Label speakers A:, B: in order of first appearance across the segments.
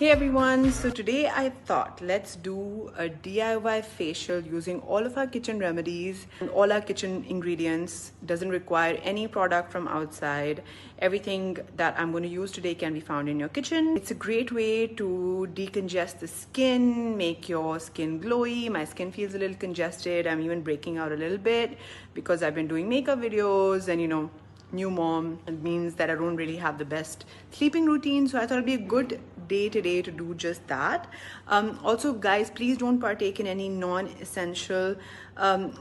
A: Hey everyone, so today I thought let's do a DIY facial using all of our kitchen remedies and all our kitchen ingredients. Doesn't require any product from outside. Everything that I'm going to use today can be found in your kitchen. It's a great way to decongest the skin, make your skin glowy. My skin feels a little congested. I'm even breaking out a little bit because I've been doing makeup videos and new mom. It means that I don't really have the best sleeping routine, so I thought it'd be a good day today to do just that. Also guys, please don't partake in any non-essential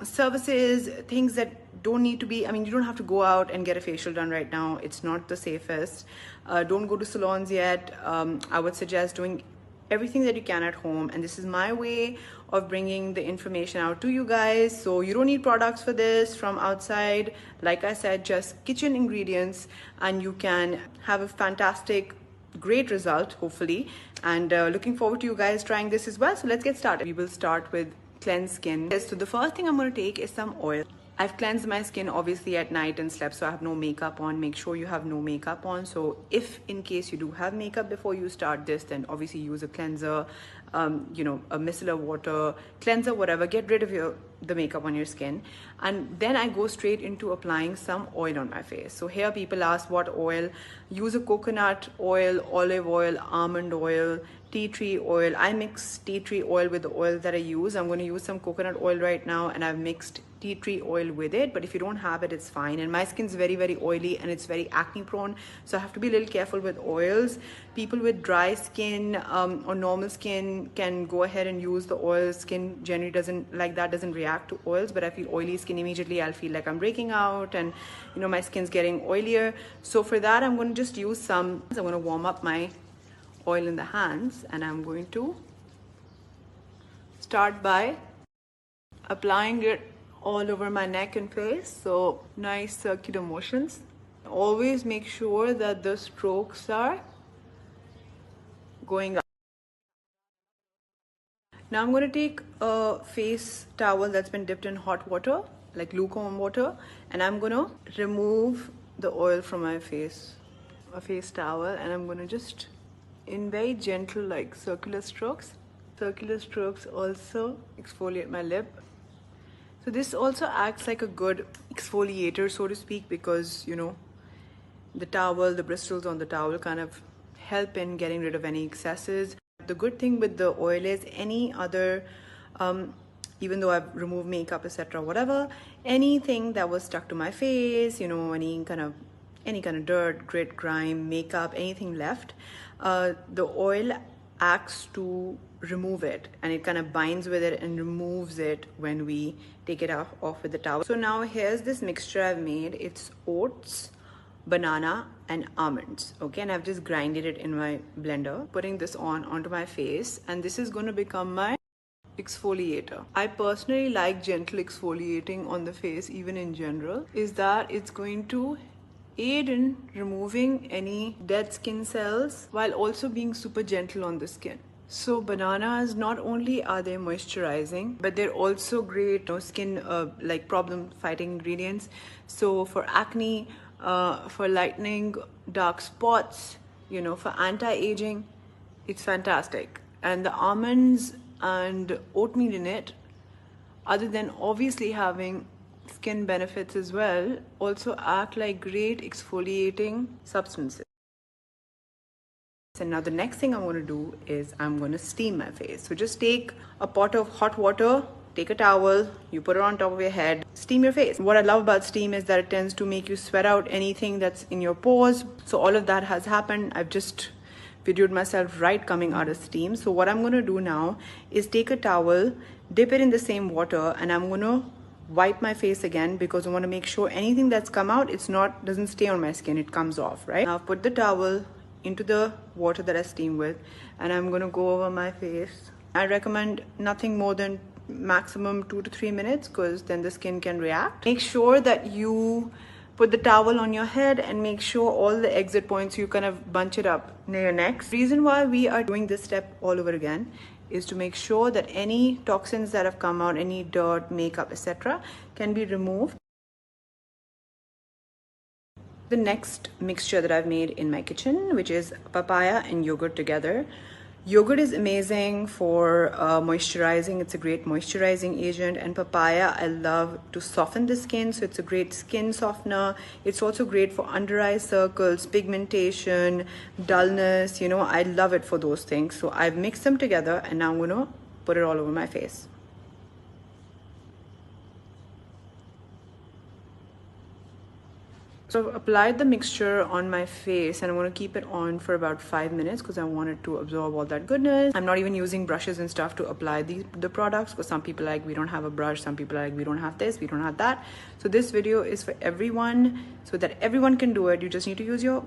A: services, things that don't need to be, you don't have to go out and get a facial done right now. It's not the safest. Don't go to salons yet. I would suggest doing everything that you can at home, and this is my way of bringing the information out to you guys. So you don't need products for this from outside. Like I said, just kitchen ingredients, and you can have a fantastic, great result hopefully. And looking forward to you guys trying this as well. So let's get started. We will start with cleanse skin. So the first thing I'm going to take is some oil. I've cleansed my skin obviously at night and slept, so I have no makeup on. Make sure you have no makeup on. So if in case you do have makeup before you start this, then obviously use a cleanser, a micellar water cleanser, whatever. Get rid of the makeup on your skin, and then I go straight into applying some oil on my face. So here people ask what oil. Use a coconut oil, olive oil, almond oil, tea tree oil. I mix tea tree oil with the oil that I use. I'm going to use some coconut oil right now, and I've mixed tea tree oil with it, but if you don't have it, it's fine. And my skin's very oily and it's very acne prone, so I have to be a little careful with oils. People with dry skin or normal skin can go ahead and use the oil. Skin generally doesn't react to oils, but I feel oily skin immediately. I'll feel like I'm breaking out, and my skin's getting oilier. So for that, I'm going to just use I'm going to warm up my oil in the hands, and I'm going to start by applying it all over my neck and face. So nice circular motions. Always make sure that the strokes are going up. Now I'm going to take a face towel that's been dipped in hot water, like lukewarm water, and I'm going to remove the oil from my face, a face towel, and I'm going to just, in very gentle, like circular strokes also exfoliate my lip. So this also acts like a good exfoliator, so to speak, because the towel, the bristles on the towel kind of help in getting rid of any excesses. The good thing with the oil is any other, even though I've removed makeup, etc., whatever, anything that was stuck to my face, any kind of dirt, grit, grime, makeup, anything left, the oil acts to remove it, and it kind of binds with it and removes it when we take it off with the towel. So now here's this mixture I've made. It's oats, banana, and almonds. Okay, and I've just grinded it in my blender, putting this onto my face, and this is going to become my exfoliator. I personally like gentle exfoliating on the face, even in general, is that it's going to aid in removing any dead skin cells while also being super gentle on the skin. So bananas, not only are they moisturizing, but they're also great skin like problem fighting ingredients. So for acne, for lightening dark spots, for anti-aging, it's fantastic. And the almonds and oatmeal in it, other than obviously having skin benefits as well, also act like great exfoliating substances. And now the next thing I'm going to do is I'm going to steam my face. So just take a pot of hot water, take a towel, you put it on top of your head, steam your face. What I love about steam is that it tends to make you sweat out anything that's in your pores. So all of that has happened. I've just videoed myself right coming out of steam. So what I'm going to do now is take a towel, dip it in the same water, and I'm going to wipe my face again, because I want to make sure anything that's come out, doesn't stay on my skin, it comes off, right? Now put the towel into the water that I steam with, and I'm going to go over my face. I recommend nothing more than maximum 2 to 3 minutes, because then the skin can react. Make sure that you put the towel on your head, and make sure all the exit points, you kind of bunch it up near your neck. The reason why we are doing this step all over again is to make sure that any toxins that have come out, any dirt, makeup, etc., can be removed. The next mixture that I've made in my kitchen, which is papaya and yogurt together. Yogurt is amazing for moisturizing. It's a great moisturizing agent. And papaya, I love to soften the skin. So it's a great skin softener. It's also great for under eye circles, pigmentation, dullness. You know, I love it for those things. So I've mixed them together and now I'm going to put it all over my face. So I've applied the mixture on my face and I'm going to keep it on for about 5 minutes because I want it to absorb all that goodness. I'm not even using brushes and stuff to apply the products because some people are like, we don't have a brush. Some people are like, we don't have this, we don't have that. So this video is for everyone so that everyone can do it. You just need to use your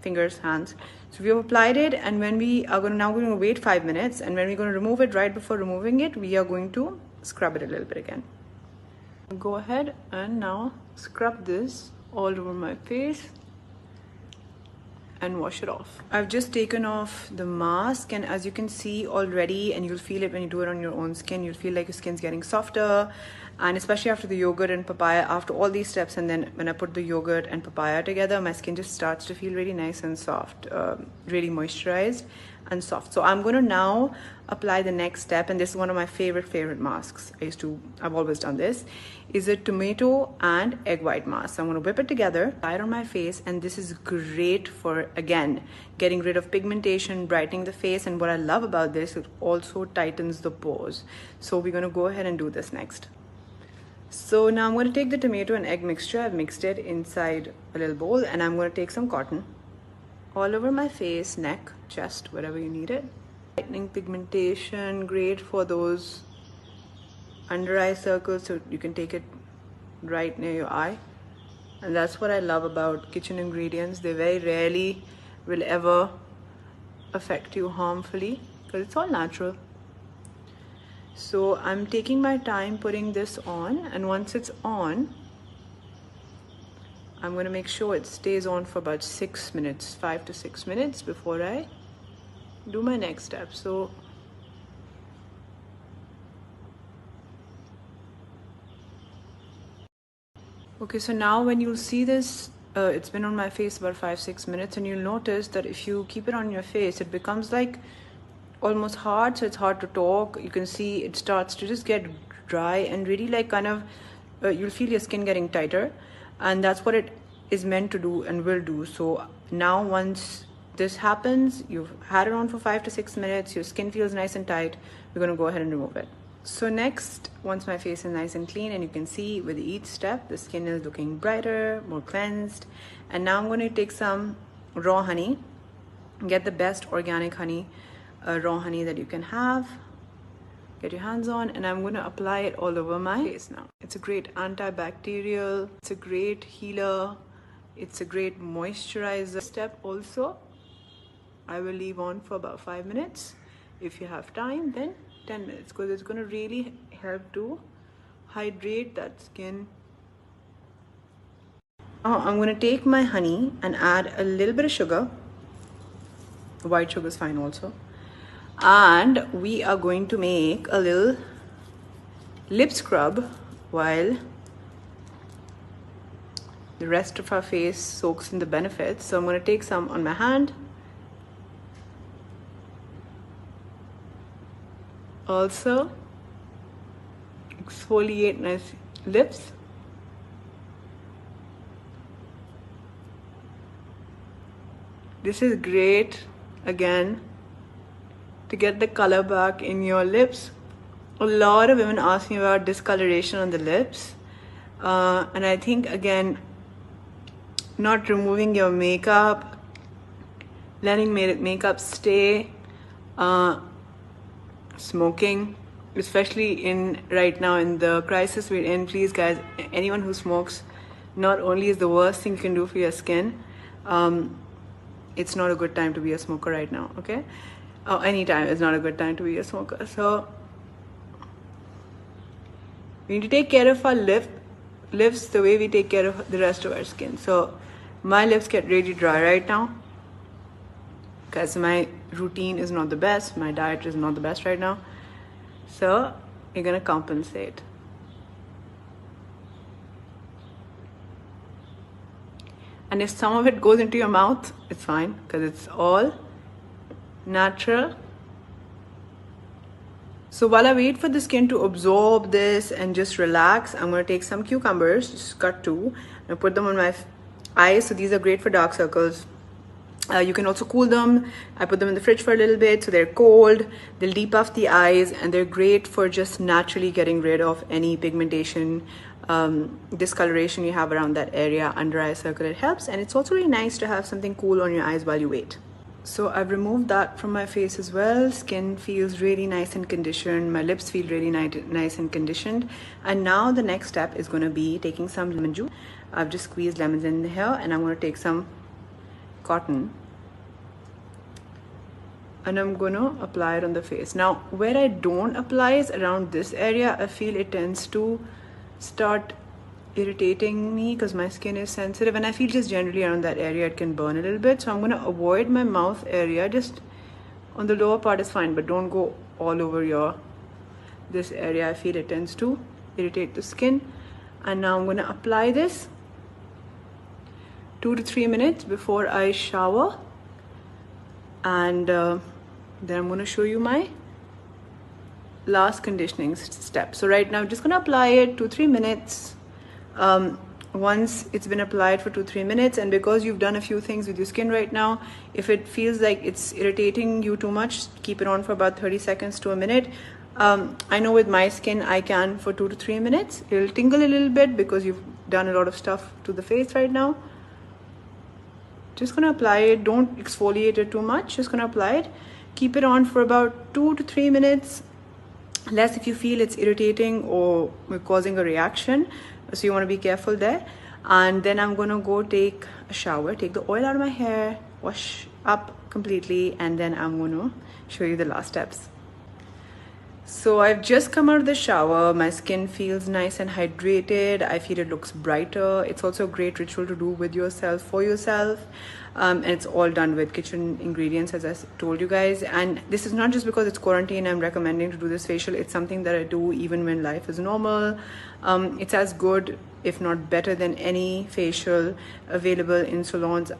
A: fingers, hands. So we have applied it, and when we are going to wait 5 minutes, and when we're going to remove it, right before removing it, we are going to scrub it a little bit again. Go ahead and now scrub this all over my face and wash it off. I've just taken off the mask, and as you can see already, and you'll feel it when you do it on your own skin, you'll feel like your skin's getting softer. And especially after the yogurt and papaya, after all these steps, and then when I put the yogurt and papaya together, my skin just starts to feel really nice and soft, really moisturized and soft. So I'm going to now apply the next step, and this is one of my favorite masks. I've always done this. Is a tomato and egg white mask. So I'm going to whip it together, apply it on my face, and this is great for, again, getting rid of pigmentation, brightening the face. And what I love about this, it also tightens the pores. So we're going to go ahead and do this next. So now I'm going to take the tomato and egg mixture. I've mixed it inside a little bowl, and I'm going to take some cotton all over my face, neck, chest, wherever you need it. Lightening pigmentation, great for those under eye circles, so you can take it right near your eye. And that's what I love about kitchen ingredients. They very rarely will ever affect you harmfully because it's all natural. So I'm taking my time putting this on, and once it's on, I'm going to make sure it stays on for about 6 minutes, 5 to 6 minutes before I do my next step. So okay, so now when you'll see this, it's been on my face about 5-6 minutes, and you'll notice that if you keep it on your face, it becomes like almost hard, so it's hard to talk. You can see it starts to just get dry and really like kind of you'll feel your skin getting tighter, and that's what it is meant to do and will do. So now once this happens, you've had it on for 5 to 6 minutes, your skin feels nice and tight, we're going to go ahead and remove it. So next, once my face is nice and clean, and you can see with each step the skin is looking brighter, more cleansed. And now I'm going to take some raw honey, get the best organic honey, raw honey that you can have, get your hands on, and I'm going to apply it all over my face now. It's a great antibacterial, it's a great healer, it's a great moisturizer. Step also I will leave on for about 5 minutes. If you have time, then 10 minutes, because it's going to really help to hydrate that skin. Now I'm going to take my honey and add a little bit of sugar. White sugar is fine also. And we are going to make a little lip scrub while the rest of our face soaks in the benefits. So I'm going to take some on my hand. Also exfoliate my lips. This is great again to get the color back in your lips. A lot of women ask me about discoloration on the lips, and I think again, not removing your makeup, letting makeup stay, smoking, especially in right now in the crisis we're in. Please guys, anyone who smokes, not only is the worst thing you can do for your skin, it's not a good time to be a smoker right now, okay? Anytime is not a good time to be a smoker. So we need to take care of our lips the way we take care of the rest of our skin. So my lips get really dry right now because my routine is not the best, my diet is not the best right now. So you're gonna compensate. And if some of it goes into your mouth, it's fine, because it's all natural So while I wait for the skin to absorb this and just relax, I'm going to take some cucumbers, just cut two, and put them on my eyes. So these are great for dark circles. You can also cool them. I put them in the fridge for a little bit so they're cold. They'll depuff the eyes, and they're great for just naturally getting rid of any pigmentation, discoloration you have around that area, under eye circle. It helps, and it's also really nice to have something cool on your eyes while you wait. So I've removed that from my face as well. Skin feels really nice and conditioned. My lips feel really nice and conditioned. And now the next step is going to be taking some lemon juice. I've just squeezed lemons in here, and I'm going to take some cotton and I'm gonna apply it on the face. Now where I don't apply is around this area. I feel it tends to start irritating me because my skin is sensitive, and I feel just generally around that area it can burn a little bit. So I'm gonna avoid my mouth area. Just on the lower part is fine, but don't go all over this area. I feel it tends to irritate the skin. And now I'm gonna apply this 2 to 3 minutes before I shower, and then I'm going to show you my last conditioning step. So right now I'm just going to apply it 2-3 minutes. Once it's been applied for 2-3 minutes, and because you've done a few things with your skin right now, if it feels like it's irritating you too much, keep it on for about 30 seconds to a minute. I know with my skin I can for 2 to 3 minutes. It'll tingle a little bit because you've done a lot of stuff to the face right now. Just gonna apply it. Don't exfoliate it too much. Just gonna apply it. Keep it on for about 2 to 3 minutes. Less if you feel it's irritating or causing a reaction. So you want to be careful there. And then I'm gonna go take a shower, take the oil out of my hair, wash up completely, and then I'm gonna show you the last steps. So I've just come out of the shower. My skin feels nice and hydrated. I feel it looks brighter. It's also a great ritual to do with yourself, for yourself. And it's all done with kitchen ingredients, as I told you guys. And this is not just because it's quarantine I'm recommending to do this facial. It's something that I do even when life is normal. It's as good, if not better, than any facial available in salons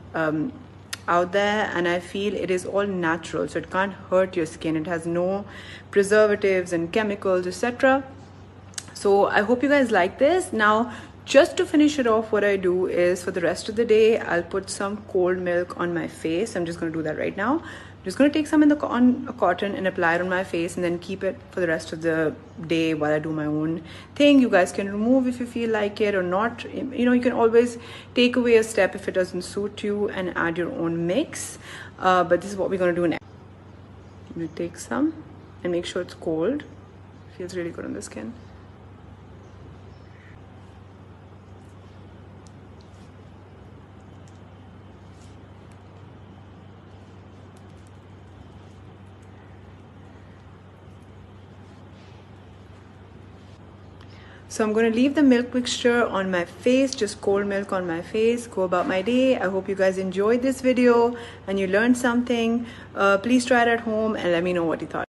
A: out there, and I feel it is all natural, so it can't hurt your skin. It has no preservatives and chemicals, etc. So I hope you guys like this. Now just to finish it off, what I do is for the rest of the day I'll put some cold milk on my face. I'm just going to do that right now. I'm just going to take some on a cotton and apply it on my face, and then keep it for the rest of the day while I do my own thing. You guys can remove if you feel like it or not. You know, you can always take away a step if it doesn't suit you and add your own mix. But this is what we're going to do next. I'm going to take some and make sure it's cold. It feels really good on the skin. So I'm going to leave the milk mixture on my face, just cold milk on my face, go about my day. I hope you guys enjoyed this video and you learned something. Please try it at home and let me know what you thought.